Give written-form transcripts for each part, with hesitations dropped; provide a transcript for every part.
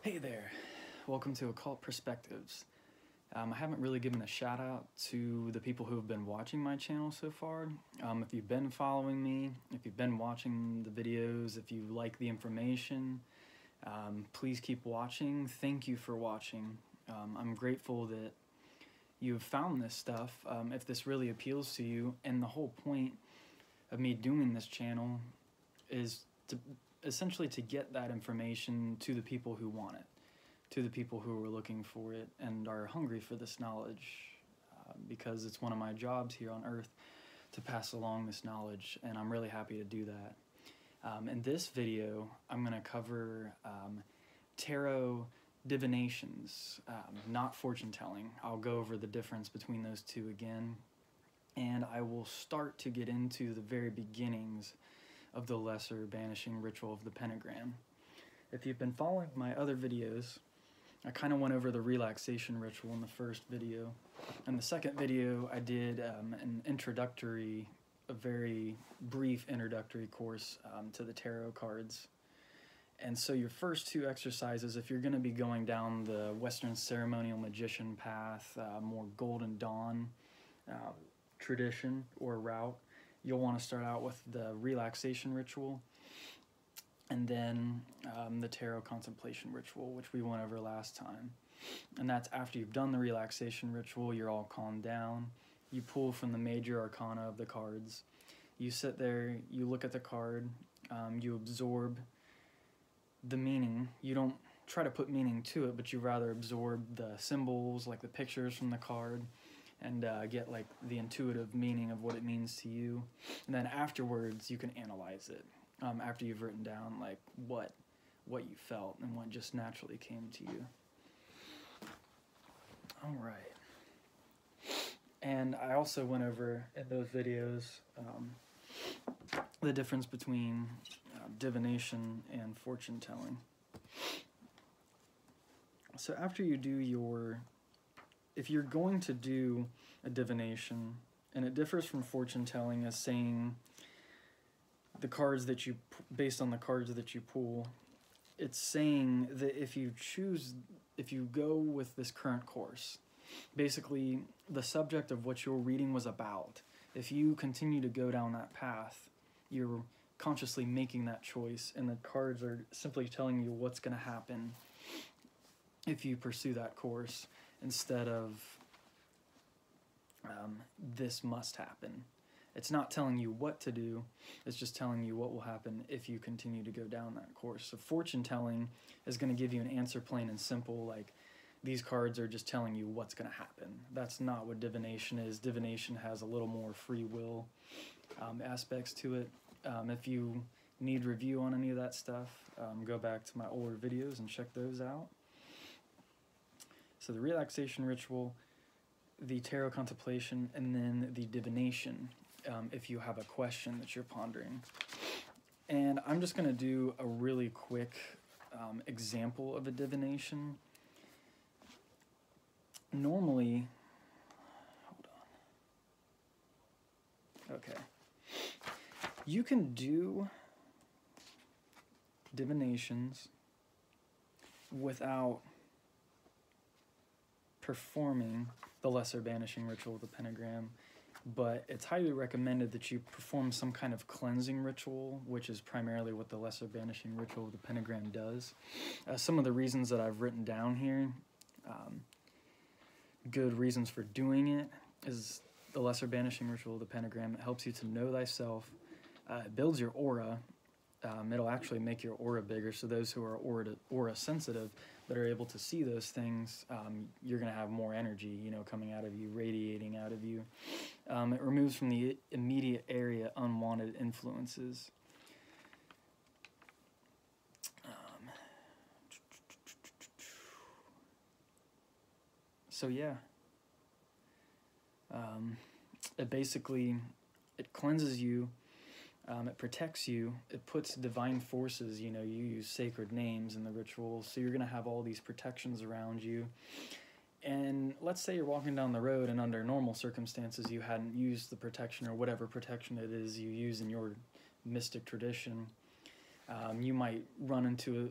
Hey there, welcome to Occult Perspectives. I haven't really given a shout out to the people who have been watching my channel so far. If you've been following me, if you've been watching the videos, if you like the information, please keep watching. Thank you for watching. I'm grateful that you've found this stuff, if this really appeals to you. And the whole point of me doing this channel is to essentially to get that information to the people who want it, to the people who are looking for it and are hungry for this knowledge, because it's one of my jobs here on Earth to pass along this knowledge, and I'm really happy to do that. In this video, I'm going to cover tarot divinations, not fortune telling. I'll go over the difference between those two again, and I will start to get into the very beginnings of the lesser banishing ritual of the pentagram. If you've been following my other videos, I kind of went over the relaxation ritual in the first video. In the second video, I did a very brief introductory course to the tarot cards. And so your first two exercises, if you're going to be going down the Western ceremonial magician path, more Golden Dawn tradition or route, you'll want to start out with the relaxation ritual, and then the tarot contemplation ritual, which we went over last time. And that's after you've done the relaxation ritual, you're all calmed down, you pull from the major arcana of the cards, you sit there, you look at the card, you absorb the meaning. You don't try to put meaning to it, but you rather absorb the symbols, like the pictures from the card, and get like the intuitive meaning of what it means to you. And then afterwards you can analyze it, after you've written down like what you felt and what just naturally came to you. All right. And I also went over in those videos the difference between divination and fortune telling. So after you do if you're going to do a divination, and it differs from fortune telling as saying the cards that you, based on the cards that you pull, it's saying that if you go with this current course, basically the subject of what your reading was about, if you continue to go down that path, you're consciously making that choice, and the cards are simply telling you what's going to happen if you pursue that course, instead of this must happen. It's not telling you what to do, it's just telling you what will happen if you continue to go down that course. So fortune telling is going to give you an answer plain and simple, like these cards are just telling you what's going to happen. That's not what divination is. Divination has a little more free will aspects to it. If you need review on any of that stuff, go back to my older videos and check those out. So the relaxation ritual, the tarot contemplation, and then the divination, if you have a question that you're pondering. And I'm just going to do a really quick example of a divination. Normally, hold on. Okay. You can do divinations without performing the lesser banishing ritual of the pentagram, but it's highly recommended that you perform some kind of cleansing ritual, which is primarily what the lesser banishing ritual of the pentagram does. Some of the reasons that I've written down here, good reasons for doing it, is the lesser banishing ritual of the pentagram. It helps you to know thyself. It builds your aura. It'll actually make your aura bigger, so those who are aura sensitive that are able to see those things, you're going to have more energy, coming out of you, radiating out of you. It removes from the immediate area unwanted influences. So yeah, it cleanses you. It protects you, it puts divine forces, you use sacred names in the ritual, so you're going to have all these protections around you. And let's say you're walking down the road and under normal circumstances you hadn't used the protection, or whatever protection it is you use in your mystic tradition. You might run into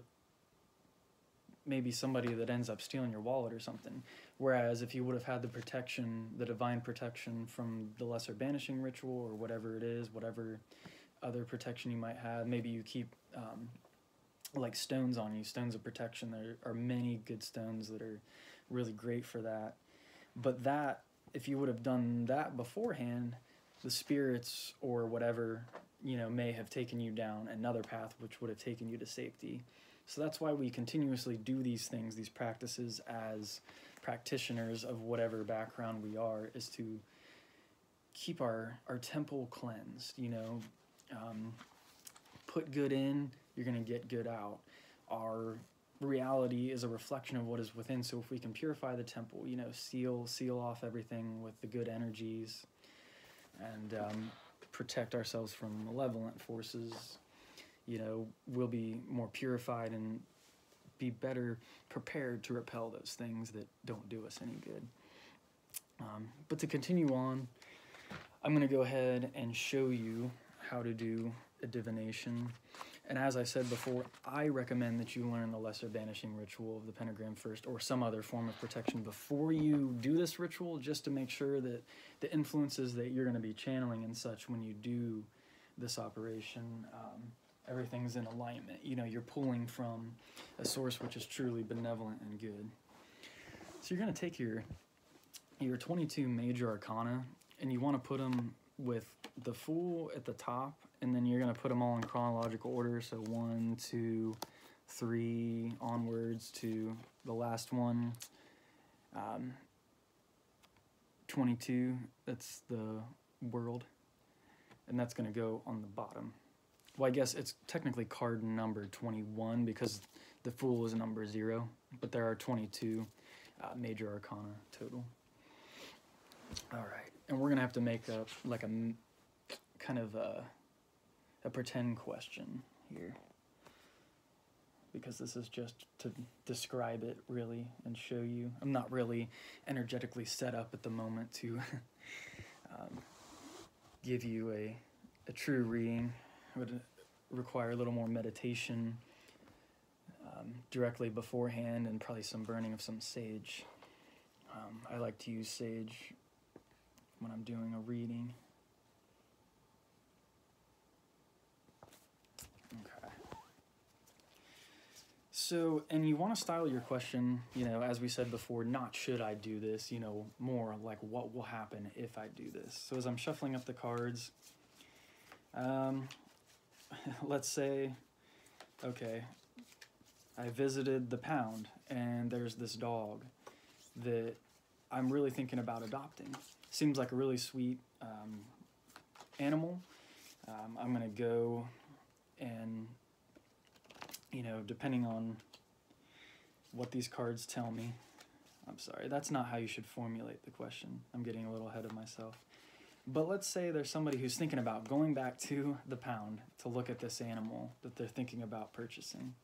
maybe somebody that ends up stealing your wallet or something. Whereas if you would have had the protection, the divine protection from the lesser banishing ritual or whatever it is, whatever other protection you might have, maybe you keep like stones on you, stones of protection. There are many good stones that are really great for that. But that, if you would have done that beforehand, the spirits or whatever, you know, may have taken you down another path which would have taken you to safety. So that's why we continuously do these things, these practices, as practitioners of whatever background we are, is to keep our temple cleansed, you know. Put good in, you're going to get good out. Our reality is a reflection of what is within, so if we can purify the temple, you know, seal off everything with the good energies, and protect ourselves from malevolent forces, you know, we'll be more purified and be better prepared to repel those things that don't do us any good. But to continue on, I'm going to go ahead and show you how to do a divination. And as I said before, I recommend that you learn the lesser banishing ritual of the pentagram first, or some other form of protection before you do this ritual, just to make sure that the influences that you're going to be channeling and such when you do this operation, everything's in alignment. You know, you're pulling from a source which is truly benevolent and good. So you're going to take your 22 major arcana, and you want to put them with the Fool at the top, and then you're going to put them all in chronological order. So 1, 2, 3, onwards to the last one. 22, that's the World, and that's going to go on the bottom. Well, I guess it's technically card number 21 because the Fool is number 0, but there are 22 major arcana total. All right, and we're going to have to make up like a kind of a pretend question here, because this is just to describe it really and show you. I'm not really energetically set up at the moment to give you a true reading. It would require a little more meditation directly beforehand, and probably some burning of some sage. I like to use sage when I'm doing a reading. Okay. So, and you want to style your question, you know, as we said before, not should I do this, you know, more like what will happen if I do this. So as I'm shuffling up the cards, let's say, okay, I visited the pound and there's this dog that I'm really thinking about adopting. Seems like a really sweet animal. I'm going to go and, you know, depending on what these cards tell me, I'm sorry, that's not how you should formulate the question. I'm getting a little ahead of myself. But let's say there's somebody who's thinking about going back to the pound to look at this animal that they're thinking about purchasing.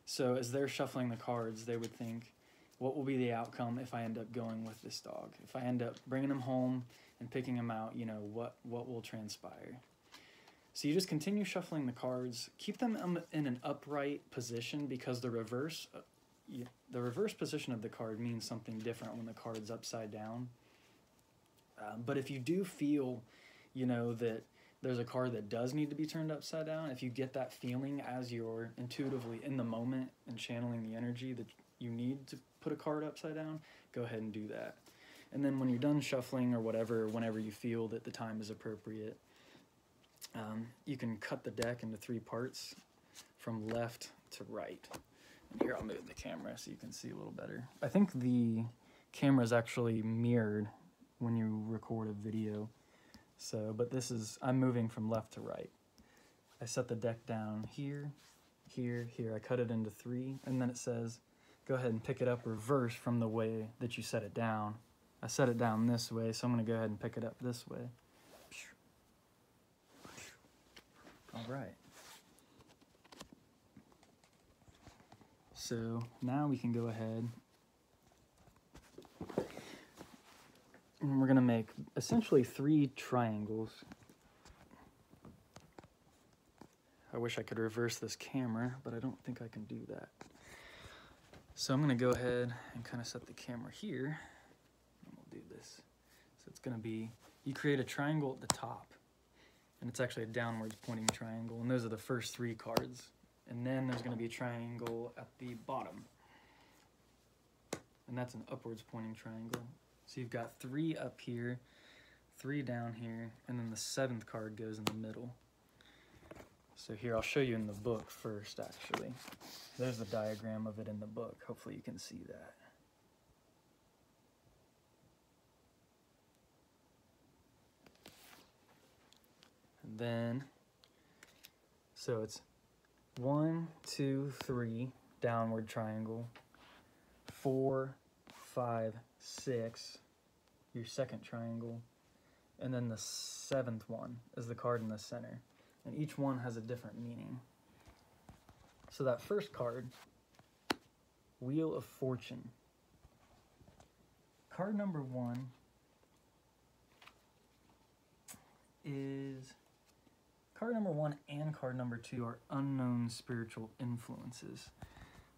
So as they're shuffling the cards, they would think, what will be the outcome if I end up going with this dog? If I end up bringing him home and picking him out, you know, what will transpire? So you just continue shuffling the cards. Keep them in an upright position, because the reverse position of the card means something different when the card's upside down. But if you do feel, you know, that there's a card that does need to be turned upside down, if you get that feeling as you're intuitively in the moment and channeling the energy that you need to put a card upside down, go ahead and do that. And then when you're done shuffling or whatever, whenever you feel that the time is appropriate, you can cut the deck into 3 parts from left to right. And here, I'll move the camera so you can see a little better. I think the camera is actually mirrored when you record a video. So, but this is, I'm moving from left to right. I set the deck down here, here, here. I cut it into 3, and then it says, go ahead and pick it up reverse from the way that you set it down. I set it down this way, so I'm going to go ahead and pick it up this way. All right. So now we can go ahead and we're going to make essentially 3 triangles. I wish I could reverse this camera, but I don't think I can do that. So I'm gonna go ahead and kind of set the camera here, and we'll do this. So it's gonna be, you create a triangle at the top, and it's actually a downwards pointing triangle, and those are the first 3 cards. And then there's gonna be a triangle at the bottom, and that's an upwards pointing triangle. So you've got 3 up here, 3 down here, and then the 7th card goes in the middle. So here, I'll show you in the book first, actually. There's the diagram of it in the book. Hopefully you can see that. And then, so it's 1, 2, 3, downward triangle, 4, 5, 6, your second triangle, and then the 7th one is the card in the center. And each one has a different meaning. So that first card, Wheel of Fortune. Card number 1 is, card number 1 and card number 2 are unknown spiritual influences.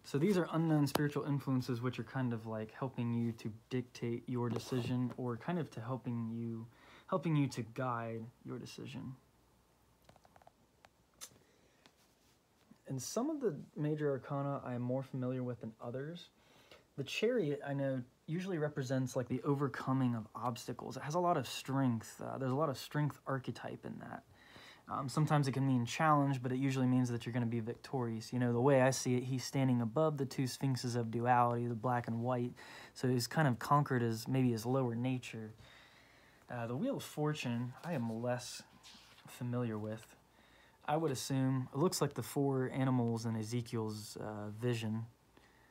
So these are unknown spiritual influences which are kind of like helping you to dictate your decision, or kind of to helping you to guide your decision. And some of the major arcana I am more familiar with than others. The Chariot, I know, usually represents like the overcoming of obstacles. It has a lot of strength. There's a lot of strength archetype in that. Sometimes it can mean challenge, but it usually means that you're going to be victorious. You know, the way I see it, he's standing above the 2 sphinxes of duality, the black and white. So he's kind of conquered as maybe his lower nature. The Wheel of Fortune, I am less familiar with. I would assume it looks like the 4 animals in Ezekiel's vision,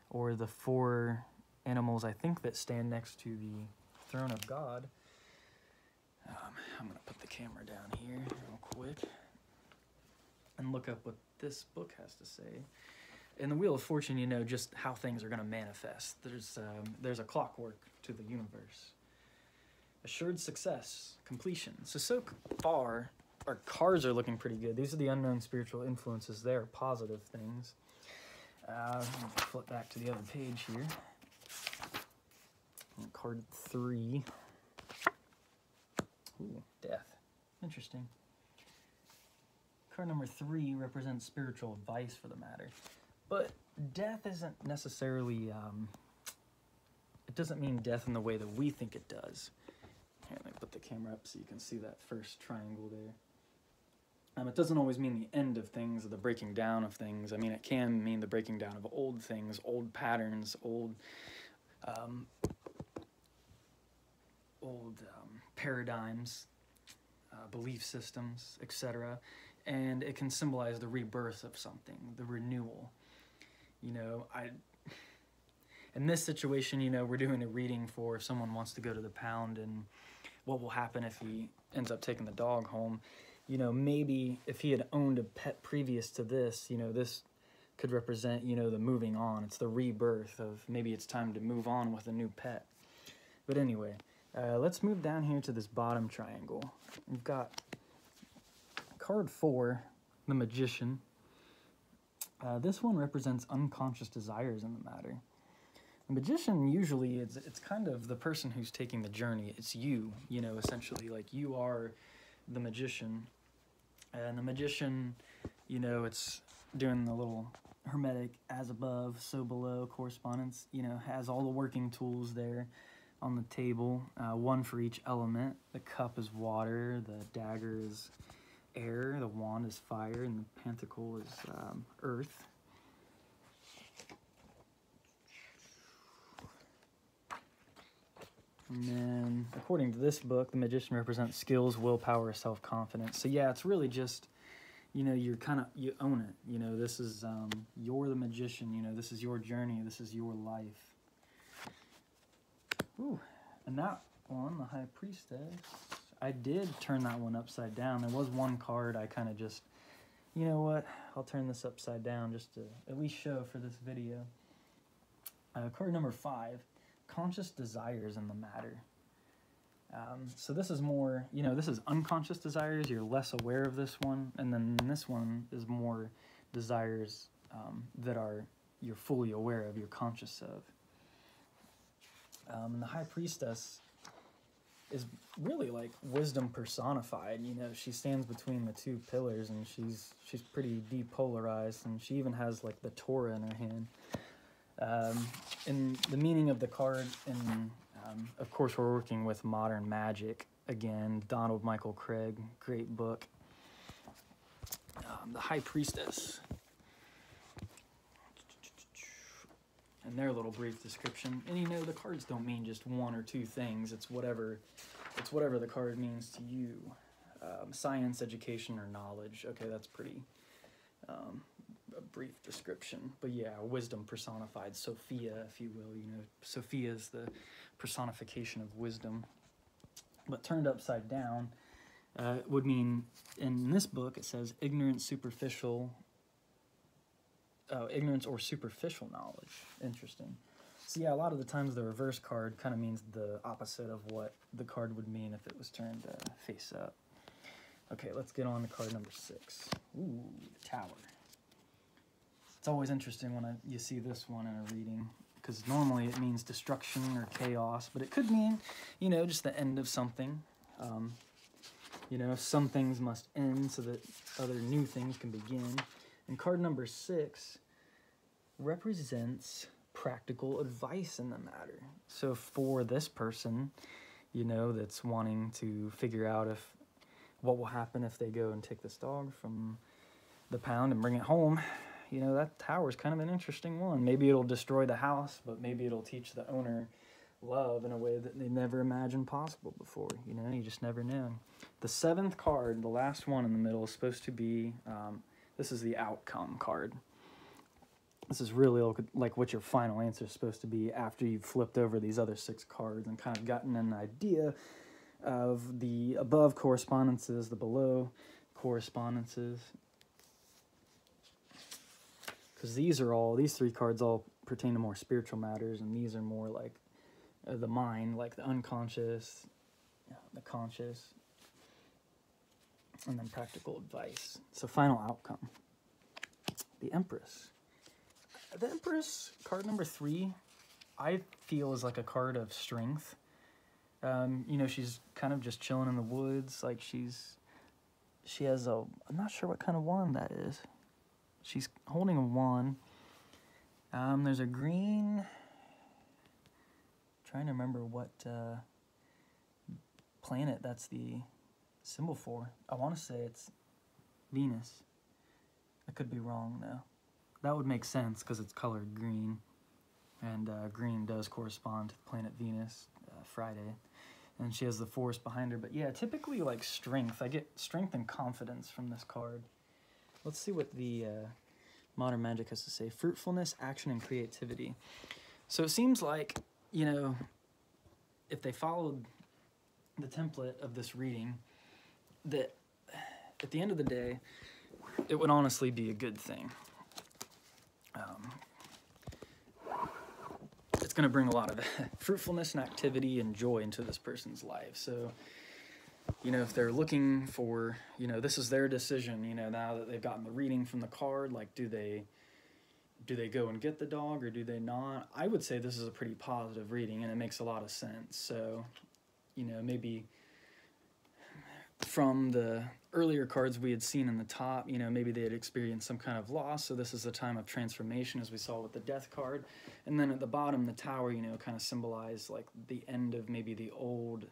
or the 4 animals I think that stand next to the throne of God. I'm going to put the camera down here real quick and look up what this book has to say. In the Wheel of Fortune, you know just how things are going to manifest. There's a clockwork to the universe. Assured success, completion. So far, our cards are looking pretty good. These are the unknown spiritual influences. They are positive things. Flip back to the other page here. Card 3. Ooh, death. Interesting. Card number 3 represents spiritual advice for the matter. But death isn't necessarily, it doesn't mean death in the way that we think it does. Here, let me put the camera up so you can see that first triangle there. It doesn't always mean the end of things or the breaking down of things. I mean, it can mean the breaking down of old things, old patterns, old paradigms, belief systems, etc. And it can symbolize the rebirth of something, the renewal. You know, in this situation, you know, we're doing a reading for if someone wants to go to the pound and what will happen if he ends up taking the dog home. You know, maybe if he had owned a pet previous to this, you know, this could represent, you know, the moving on. It's the rebirth of maybe it's time to move on with a new pet. But anyway, let's move down here to this bottom triangle. We've got card 4, the Magician. This one represents unconscious desires in the matter. The Magician, usually, it's kind of the person who's taking the journey. It's you know, essentially, like you are the Magician. And the Magician, you know, it's doing the little hermetic as above, so below correspondence, you know, has all the working tools there on the table, one for each element. The cup is water, the dagger is air, the wand is fire, and the pentacle is earth. And then, according to this book, the Magician represents skills, willpower, self-confidence. So yeah, it's really just, you know, you own it. You know, this is, you're the Magician, you know, this is your journey, this is your life. Ooh, and that one, the High Priestess, I did turn that one upside down. There was one card I kind of just, you know what, I'll turn this upside down just to at least show for this video. Card number 5. Conscious desires in the matter. So this is more, you know, this is unconscious desires. You're less aware of this one. And then this one is more desires that are you're fully aware of, you're conscious of. And the High Priestess is really like wisdom personified. You know, she stands between the two pillars, and she's pretty depolarized, and she even has like the Torah in her hand. And the meaning of the card, and of course we're working with modern magic again. Donald Michael Craig, great book. The High Priestess, and their little brief description. And you know, the cards don't mean just one or two things. It's whatever the card means to you. Science, education, or knowledge. Okay, that's pretty a brief description. But yeah, wisdom personified, Sophia, if you will. You know, Sophia is the personification of wisdom. But turned upside down would mean, in this book, it says ignorance or superficial knowledge. Interesting. So yeah, a lot of the times the reverse card kind of means the opposite of what the card would mean if it was turned face up. Okay, let's get on to card number 6. Ooh, the Tower. It's always interesting when you see this one in a reading, because normally it means destruction or chaos, but it could mean, you know, just the end of something. You know, some things must end so that other new things can begin. And card number 6 represents practical advice in the matter. So for this person, you know, that's wanting to figure out what will happen if they go and take this dog from the pound and bring it home, you know, that tower is kind of an interesting one. Maybe it'll destroy the house, but maybe it'll teach the owner love in a way that they never imagined possible before. You know, you just never know. The 7th card, the last one in the middle, is supposed to be, this is the outcome card. This is really like what your final answer is supposed to be after you've flipped over these other 6 cards and kind of gotten an idea of the above correspondences, the below correspondences. Because these 3 cards all pertain to more spiritual matters, and these are more like the mind, like the unconscious, the conscious, and then practical advice. So final outcome. The Empress. The Empress, card number 3, I feel is like a card of strength. You know, she's kind of just chilling in the woods. Like she has I'm not sure what kind of wand that is. She's holding a wand. There's a green, trying to remember what planet that's the symbol for. I want to say it's Venus. I could be wrong though. That would make sense because it's colored green, and green does correspond to the planet Venus, Friday. And she has the forest behind her. But yeah, typically like strength. I get strength and confidence from this card. Let's see what the Modern Magic has to say. Fruitfulness, action, and creativity. So it seems like, you know, if they followed the template of this reading, that at the end of the day, it would honestly be a good thing. It's going to bring a lot of fruitfulness and activity and joy into this person's life. So, you know, if they're looking for, you know, this is their decision, you know, now that they've gotten the reading from the card, like, do they go and get the dog or do they not? I would say this is a pretty positive reading, and it makes a lot of sense. So, you know, maybe from the earlier cards we had seen in the top, you know, maybe they had experienced some kind of loss, so this is a time of transformation, as we saw with the Death card. And then at the bottom, the Tower, you know, kind of symbolized like the end of maybe the old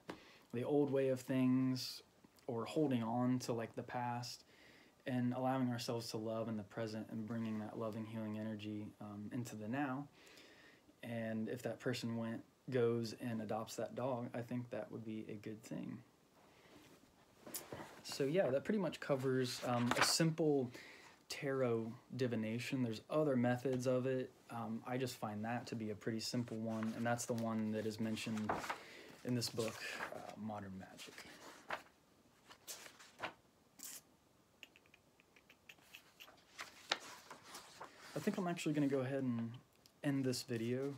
way of things, or holding on to like the past and allowing ourselves to love in the present and bringing that loving, healing energy into the now. And if that person goes and adopts that dog, I think that would be a good thing. So yeah, that pretty much covers a simple tarot divination. There's other methods of it. I just find that to be a pretty simple one, and that's the one that is mentioned in this book, Modern Magic. I think I'm actually going to go ahead and end this video.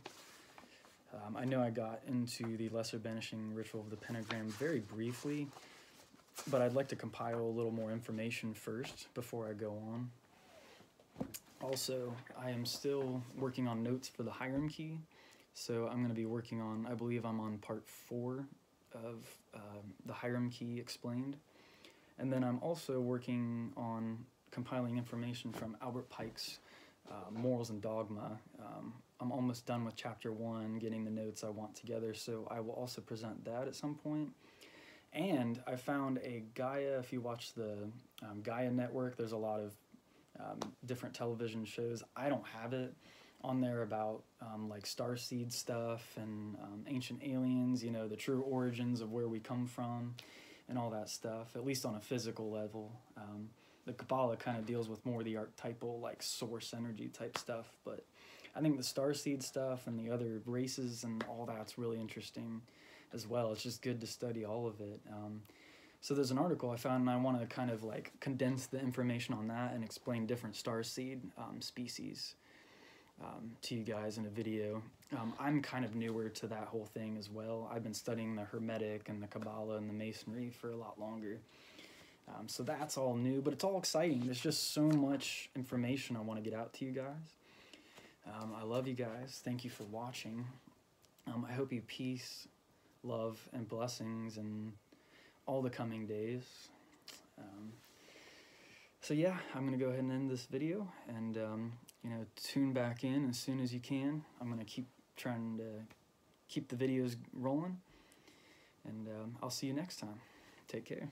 I know I got into the Lesser Banishing Ritual of the Pentagram very briefly, but I'd like to compile a little more information first before I go on. All Also, I am still working on notes for the Hiram key, so I'm going to be working on, I believe I'm on part 4 of the Hiram key explained. And then I'm also working on compiling information from Albert Pike's Morals and Dogma. I'm almost done with chapter 1, getting the notes I want together, so I will also present that at some point. And I found a Gaia, if you watch the Gaia network, there's a lot of different television shows. I don't have it on there about like starseed stuff and ancient aliens, you know, the true origins of where we come from and all that stuff, at least on a physical level. The Kabbalah kind of deals with more the archetypal, like source energy type stuff, but I think the starseed stuff and the other races and all that's really interesting as well. It's just good to study all of it. So there's an article I found, and I want to kind of like condense the information on that and explain different starseed species to you guys in a video. I'm kind of newer to that whole thing as well. I've been studying the Hermetic and the Kabbalah and the Masonry for a lot longer. So that's all new, but it's all exciting. There's just so much information I want to get out to you guys. I love you guys. Thank you for watching. I hope you peace, love, and blessings in all the coming days. So yeah, I'm going to go ahead and end this video, and you know, tune back in as soon as you can. I'm going to keep trying to keep the videos rolling, and I'll see you next time. Take care.